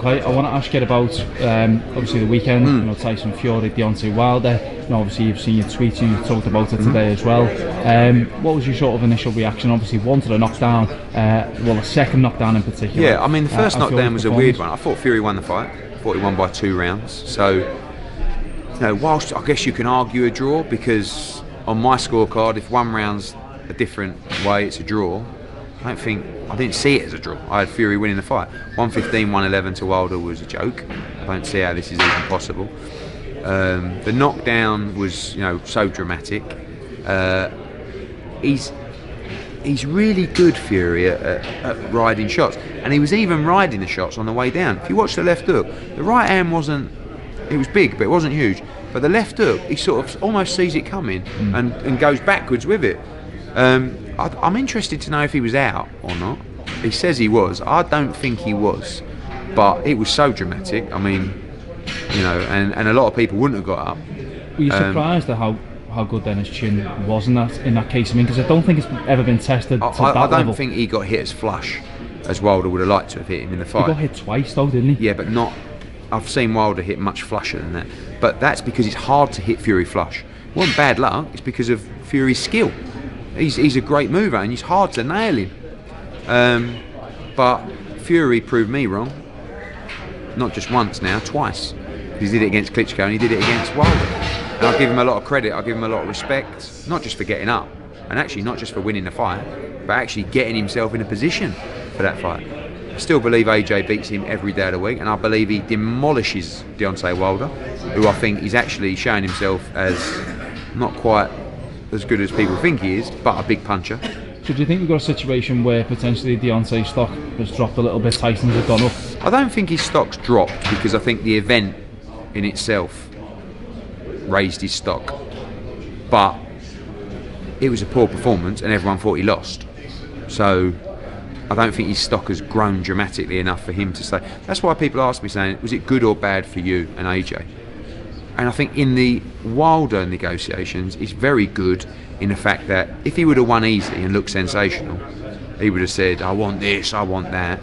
Okay, I want to ask you about obviously the weekend. You know, Tyson Fury, Deontay Wilder. You know, obviously you've seen your tweets, you talked about it today as well. What was your sort of initial reaction? Obviously, one to the knockdown, well, the second knockdown in particular. Yeah, I mean the first knockdown was a weird one. I thought Fury won the fight. I thought he won by 2 rounds. So, you know, whilst I guess you can argue a draw, because on my scorecard, if 1 round's a different way, it's a draw. I didn't see it as a draw. I had Fury winning the fight. 115, 111 to Wilder was a joke. I don't see how this is even possible. The knockdown was, you know, so dramatic. He's really good, Fury, at riding shots, and he was even riding the shots on the way down. If you watch the left hook, the right hand it was big, but it wasn't huge. But the left hook, he sort of almost sees it coming and goes backwards with it. I'm interested to know if he was out or not. He says he was. I don't think he was, but it was so dramatic. I mean, you know, and a lot of people wouldn't have got up. Were you surprised at how good then his chin was in that case? I mean, because I don't think it's ever been tested to that level. I don't think he got hit as flush as Wilder would have liked to have hit him in the fight. He got hit twice though, didn't he? Yeah, but not. I've seen Wilder hit much flusher than that. But that's because it's hard to hit Fury flush. It wasn't bad luck. It's because of Fury's skill. He's a great mover and it's hard to nail him. But Fury proved me wrong. Not just once now, twice. He did it against Klitschko and he did it against Wilder. And I give him a lot of credit, I give him a lot of respect, not just for getting up, and actually not just for winning the fight, but actually getting himself in a position for that fight. I still believe AJ beats him every day of the week, and I believe he demolishes Deontay Wilder, who I think is actually showing himself as not quite as good as people think he is, but a big puncher. So do you think we've got a situation where potentially Deontay's stock has dropped a little bit, Tyson's has gone up? I don't think his stock's dropped, because I think the event in itself raised his stock, but it was a poor performance and everyone thought he lost. So I don't think his stock has grown dramatically enough for him to say. That's why people ask me saying, was it good or bad for you and AJ? And I think in the Wilder negotiations, it's very good in the fact that if he would have won easy and looked sensational, he would have said, I want this, I want that.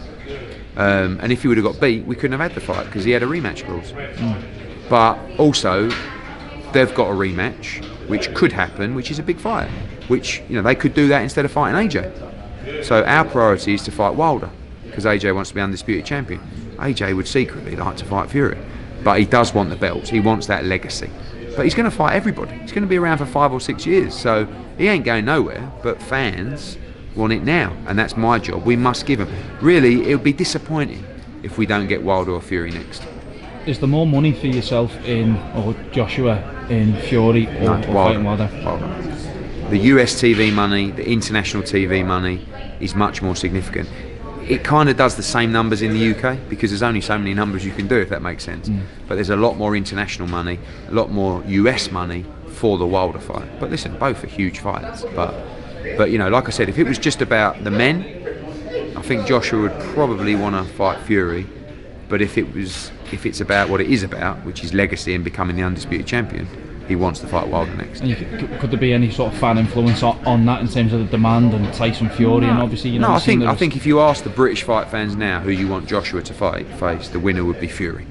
And if he would have got beat, we couldn't have had the fight because he had a rematch clause. But also, they've got a rematch, which could happen, which is a big fight. Which, you know, they could do that instead of fighting AJ. So our priority is to fight Wilder, because AJ wants to be undisputed champion. AJ would secretly like to fight Fury, but he does want the belts. He wants that legacy. But he's going to fight everybody. He's going to be around for 5 or 6 years, so he ain't going nowhere. But fans want it now, and that's my job. We must give him. Really, it would be disappointing if we don't get Wilder or Fury next. Is there more money for yourself or Joshua in Fury or fighting Wilder? The US TV money, the international TV money is much more significant. It kind of does the same numbers in the UK because there's only so many numbers you can do, if that makes sense. But there's a lot more international money, a lot more US money for the Wilder fight. But listen, both are huge fights. But you know, like I said, if it was just about the men, I think Joshua would probably want to fight Fury. But if it's about what it is about, which is legacy and becoming the undisputed champion, he wants to fight Wilder next. And could there be any sort of fan influence on that in terms of the demand and Tyson Fury? And obviously, you know, I think if you ask the British fight fans now who you want Joshua to face, the winner would be Fury.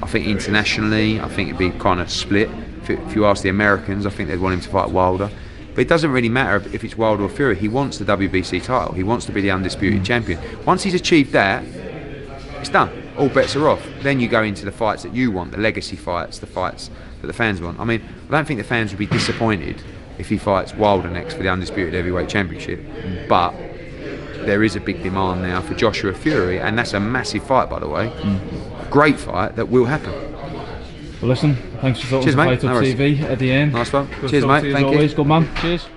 I think internationally, I think it'd be kind of split. If you ask the Americans, I think they'd want him to fight Wilder. But it doesn't really matter if it's Wilder or Fury. He wants the WBC title. He wants to be the undisputed champion. Once he's achieved that, it's done. All bets are off. Then you go into the fights that you want, the legacy fights, the fights that the fans want. I mean, I don't think the fans would be disappointed if he fights Wilder next for the undisputed heavyweight championship. But there is a big demand now for Joshua Fury, and that's a massive fight, by the way. Great fight that will happen. Well, listen, thanks for talking to Fight Up TV at the end. Nice one. Good Cheers, mate. Thank you. Always. Good man. Cheers.